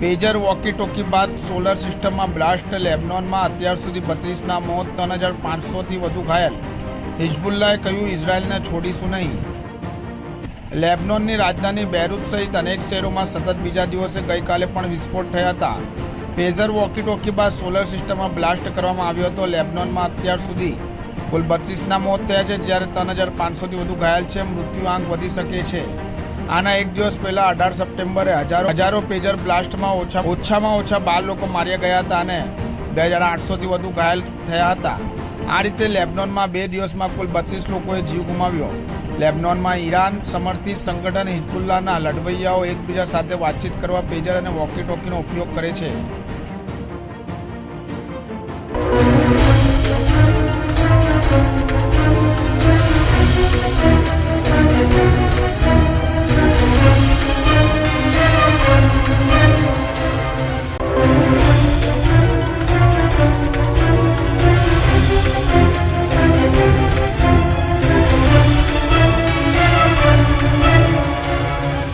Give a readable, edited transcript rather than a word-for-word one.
Pager walkie talkie બાદ solar સિસ્ટમમાં blast. લેબનોનમાં અત્યાર સુધી 32ના મોત, 3500થી વધુ ઘાયલ. હિઝબુલ્લાએ કહ્યું, ઇઝરાયલને છોડીશું નહીં. લેબનોનની રાજધાની બેરૂત સહિત અનેક શહેરોમાં સતત બીજા દિવસે ગઈકાલે પણ વિસ્ફોટ થયા હતા. પેજર વોકી ટોકી બાદ સોલર સિસ્ટમમાં બ્લાસ્ટ કરવામાં આવ્યો હતો. લેબનોનમાં અત્યાર સુધી કુલ 32ના મોત થયા છે, જ્યારે 3500થી વધુ ઘાયલ છે. મૃત્યુઆંક વધી શકે છે. આના એક દિવસ પહેલા 18 સપ્ટેમ્બરે હજારો પેજર બ્લાસ્ટમાં ઓછામાં ઓછા 12 લોકો માર્યા ગયા હતા અને 2800થી વધુ ઘાયલ થયા હતા. આ રીતે લેબનોનમાં 2 દિવસમાં કુલ 32 લોકોએ જીવ ગુમાવ્યો. લેબનોનમાં ઈરાન સમર્થિત સંગઠન હિઝબુલ્લાના લડવૈયાઓ એકબીજા સાથે વાતચીત કરવા પેજર અને વોકી ટોકીનો ઉપયોગ કરે છે.